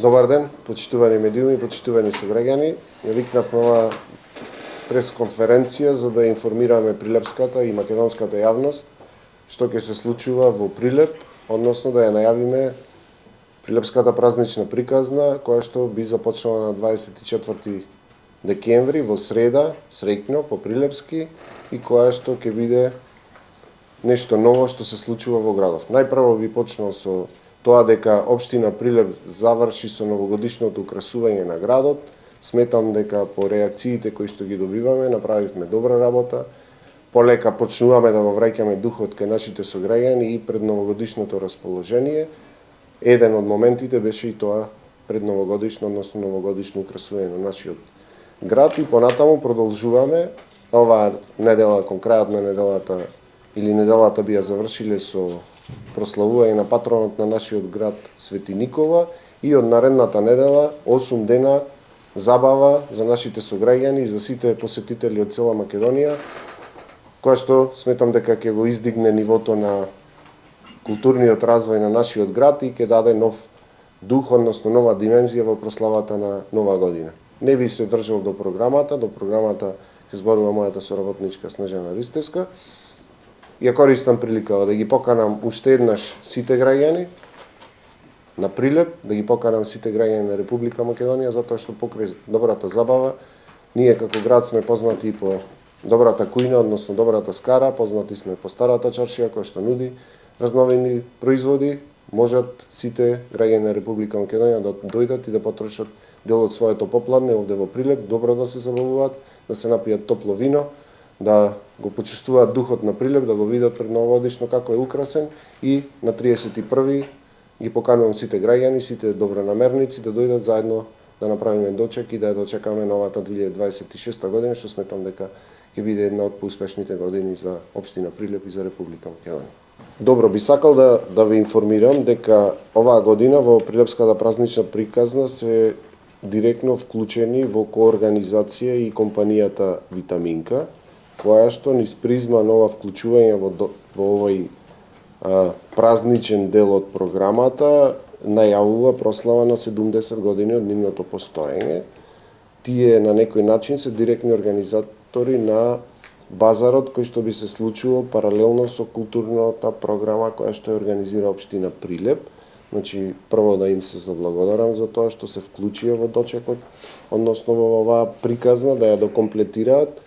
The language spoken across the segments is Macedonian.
Добар ден, почитувани медиуми, почитувани сограѓани. Ја викнавме ова пресконференција за да информираме прилепската и македонската јавност што ќе се случува во Прилеп, односно да ја најавиме Прилепската празнична приказна, која што би започнала на 24 декември во среда, среќно по прилепски, и која што ќе биде нешто ново што се случува во градов. Најпрво би почнал со тоа дека општина Прилеп заврши со новогодишното украсување на градот. Сметам дека по реакциите кои што ги добиваме направивме добра работа. Полека почнуваме да го враќаме духот кај нашите сограѓани и пред новогодишното расположение. Еден од моментите беше и тоа предновогодишно, односно новогодишно украсување на нашиот град, и понатаму продолжуваме. Оваа недела, кон крајот на неделата или неделата би ја завршиле со прославување на патронот на нашиот град Свети Никола, и од наредната недела 8 дена забава за нашите сограѓани и за сите посетители од цела Македонија, која што сметам дека ќе го издигне нивото на културниот развој на нашиот град и ќе даде нов дух, односно нова димензија во прославата на Нова година. Не би се држал до програмата ќе зборува мојата соработничка Снежана Ристевска. Ја користам приликава да ги поканам уште еднаш сите граѓани на Прилеп, да ги поканам сите граѓани на Република Македонија, затоа што покрај добрата забава, ние како град сме познати и по добрата кујна, односно добрата скара, познати сме по старата чаршија која што нуди разновидни производи. Можат сите граѓани на Република Македонија да дојдат и да потрошат дел од своето попладне овде во Прилеп, добро да се забавуваат, да се напијат топло вино, да го почувствуваат духот на Прилеп, да го видат пред новогодишно како е украсен, и на 31 ги поканувам сите граѓани, сите добронамерници да дојдат заедно да направиме дочек и да ја дочекаме новата 2026 година, што сметам дека ќе биде една од поуспешните години за општина Прилеп и за Република Македонија. Добро, би сакал да ви информирам дека оваа година во Прилепската празнична приказна се директно вклучени во коорганизација и компанијата Витаминка, која што низ призма на ова вклучување во овој празничен дел од програмата најавува прослава на 70 години од нивното постоење. Тие на некој начин се директни организатори на базарот кој што би се случувал паралелно со културната програма која што ја организира општина Прилеп. Значи, прво да им се заблагодарам за тоа што се вклучија во дочекот, односно во оваа приказна, да ја докомплетираат.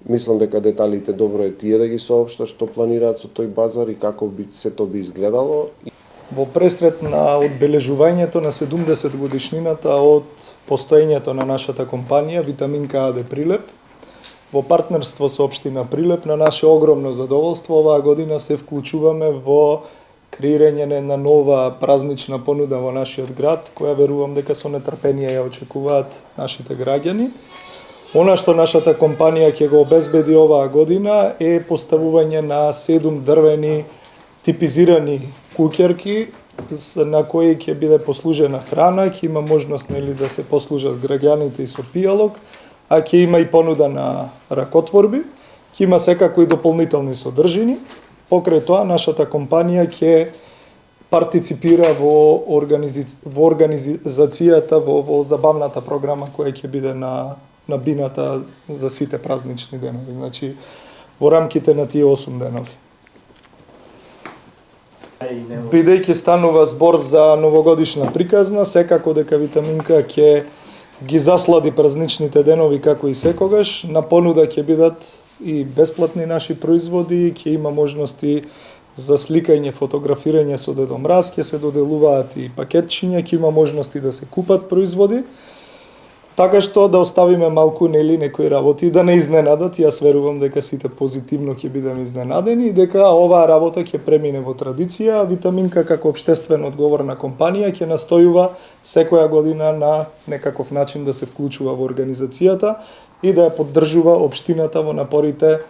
Мислам дека деталите добро е тие да ги соопштат што планираат со тој базар и како би сето би изгледало. Во пресрет на одбележувањето на 70 годишнината од постоењето на нашата компанија Витаминка АД Прилеп, во партнерство со општина Прилеп, на наше огромно задоволство оваа година се вклучуваме во креирање на една нова празнична понуда во нашиот град, која верувам дека со нетрпение ја очекуваат нашите граѓани. Она што нашата компанија ќе го обезбеди оваа година е поставување на 7 дрвени типизирани куќерки на кои ќе биде послужена храна, ќе има можност да се послужат граѓаните и со пијалок, а ќе има и понуда на ракотворби, ќе има секако и дополнителни содржини. Покрај тоа, нашата компанија ќе партиципира во организацијата во забавната програма која ќе биде на бината за сите празнични денови, значи во рамките на тие 8 денови. Бидејќи станува збор за новогодишна приказна, секако дека Витаминка ќе ги заслади празничните денови како и секогаш. На понуда ќе бидат и бесплатни наши производи, ќе има можности за сликање, фотографирање со Дедо Мраз, ќе се доделуваат и пакетчиња, ќе има можности да се купат производи. Така што да оставиме малку некои работи да не изненадат. Јас верувам дека сите позитивно ќе бидеме изненадени и дека оваа работа ќе премине во традиција. Витаминка како општествено одговорна компанија ќе настојува секоја година на некаков начин да се вклучува во организацијата и да ја поддржува општината во напорите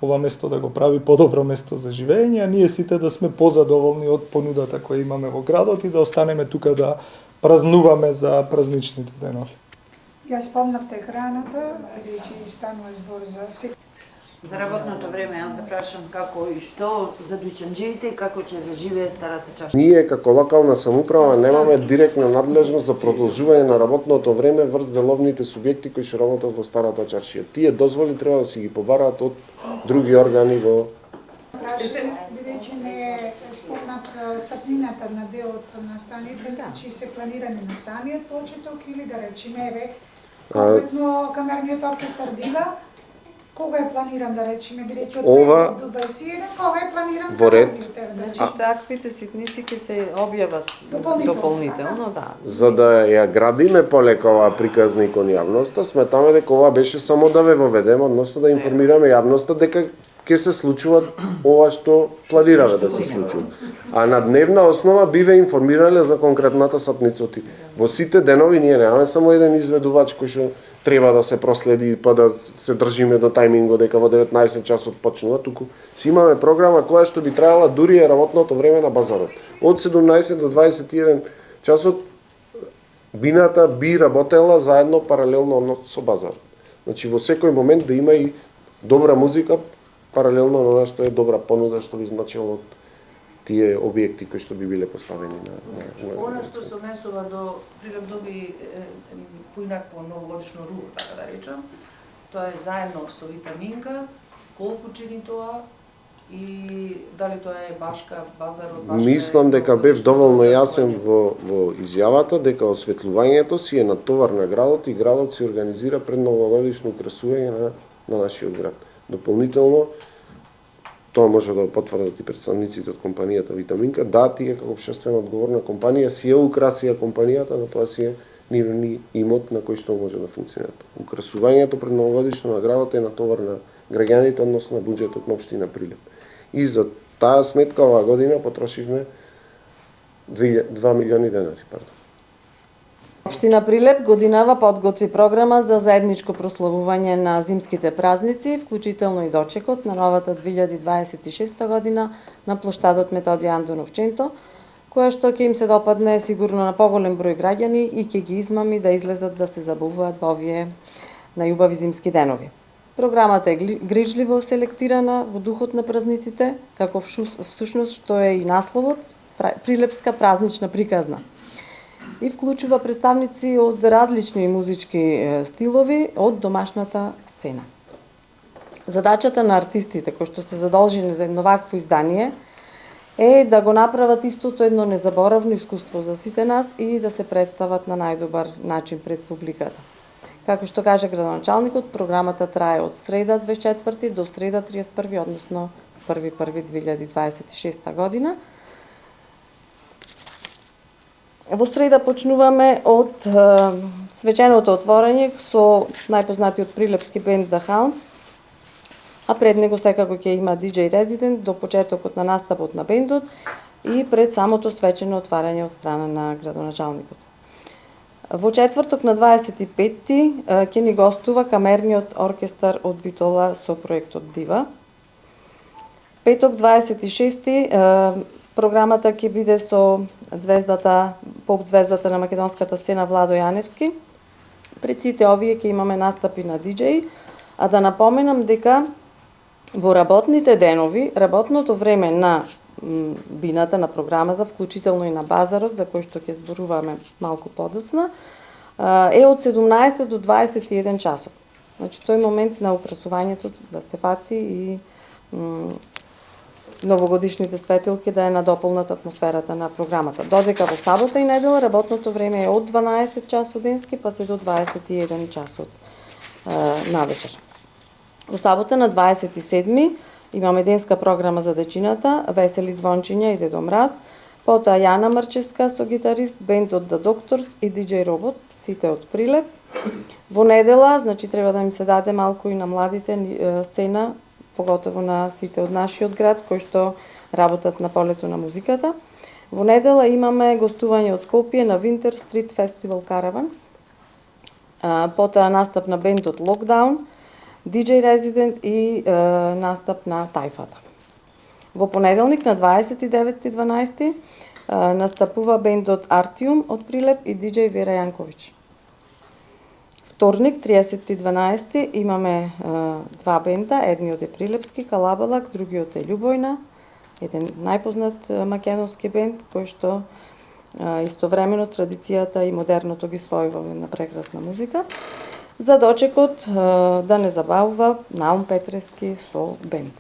ова место да го прави подобро место за живење, а ние сите да сме позадоволни од понудата која имаме во градот и да останеме тука да празнуваме за празничните денови. Ја спомнавте храната, бидејќи станува збор за За работното време, јас да прашам како и што за дуќанџиите и како ќе да живее Старата чашка. Ние како локална самоуправа немаме директна надлежност за продолжување на работното време врз деловните субјекти кои што работат во Старата чаршија. Тие дозволи треба да си ги побараат од други органи во Бидејќи не е спомнат сатнината на делот на станите, значи се планирани на самиот почеток или да речеме, еве, конкретно камерниот оркестар Дива, кога е планиран да речеме, бидејќи од Ова- до 21, кога е планиран во ред. Значи таквите ситници ќе се објават дополнително, да. За да ја градиме полеку оваа приказна и кон јавноста, сметаме дека ова беше само да ве воведеме, односно да информираме јавноста дека ќе се случува ова што планираме да се случува. А на дневна основа би ве информирале за конкретната сатницоти. Во сите денови ние немаме само еден изведувач кој што треба да се проследи па да се држиме до тајмингот дека во 19 часот почнува, туку си имаме програма која што би траела дури е работното време на базарот. Од 17 до 21 часот бината би работела заедно паралелно со базарот. Значи во секој момент да има и добра музика паралелно на она што е добра понуда што би значило од тие објекти кои што би биле поставени на Она што се однесува до Прилеп доби поинак по новогодишно руло, така да речам, тоа е заедно со витаминка, колку чини тоа и дали тоа е башка, базарот, башка... Мислам дека бев доволно јасен во изјавата дека осветлувањето си е натовар на градот и градот си организира предновогодишно украсување на нашиот град. Дополнително, тоа може да потврдат и представниците од компанијата Витаминка, да, тие како општествено одговорна компанија си ја украсија компанијата, но тоа си е нивен имот на кој што може да функционира. Украсувањето пред новогодишно на градот е натовар на граѓаните, односно на буџетот на општина Прилеп. И за таа сметка оваа година потрошивме 2 милиони денари, пардон. Општина Прилеп годинава подготви програма за заедничко прославување на зимските празници, вклучително и дочекот на новата 2026 година на плоштадот Методи Андонов Ченто, која што ќе им се допадне сигурно на поголем број граѓани и ќе ги измами да излезат да се забавуваат во овие најубави зимски денови. Програмата е грижливо селектирана во духот на празниците, како всушност што е и насловот Прилепска празнична приказна. И вклучува представници од различни музички стилови од домашната сцена. Задачата на артистите кои што се задолжени за едно вакво издание е да го направат истото едно незаборавно искуство за сите нас и да се представат на најдобар начин пред публиката. Како што каже градоначалникот, програмата трае од среда 24 до среда 31, односно 1.1.2026 година. Во среда почнуваме од свеченото отворање со најпознатиот прилепски бенд The Hounds, а пред него секако ќе има DJ Resident до почетокот на настапот на бендот и пред самото свечено отварање од страна на градоначалникот. Во четврток на 25-ти ќе ни гостува камерниот оркестар од Битола со проектот Дива. Петок 26-ти програмата ќе биде со поп звездата на македонската сцена Владо Јаневски. Пред сите овие ќе имаме настапи на диџеи, а да напоменам дека во работните денови, работното време на бината на програмата, вклучително и на базарот, за кој што ќе зборуваме малку подоцна, е од 17 до 21 часот. Значи, тој момент на украсувањето да се фати и новогодишните светилки да е надополнат атмосферата на програмата. Додека во сабота и недела работното време е од 12 часот денски па се до 21 часот навечер. Во сабота на 27 имаме денска програма за дечината, Весели звончиња и Дедо Мраз, потоа Јана Марчевска со гитарист, бендот The Doctors и DJ Робот, сите од Прилеп. Во недела, значи треба да им се даде малку и на младите сцена, поготово на сите од нашиот град кои што работат на полето на музиката. Во недела имаме гостување од Скопје на Winter Street Festival Caravan. Потоа настап на бендот Lockdown, DJ Resident и настап на Тајфата. Во понеделник на 29.12 настапува бендот Artium од Прилеп и DJ Вера Јанковиќ. вторник, 30.12. имаме два бенда, едниот е Прилепски, Калабалак, другиот е Љубојна, еден најпознат македонски бенд, кој што истовремено традицијата и модерното ги спојува на прекрасна музика. За дочекот да не забавува Наум Петрески со бенд.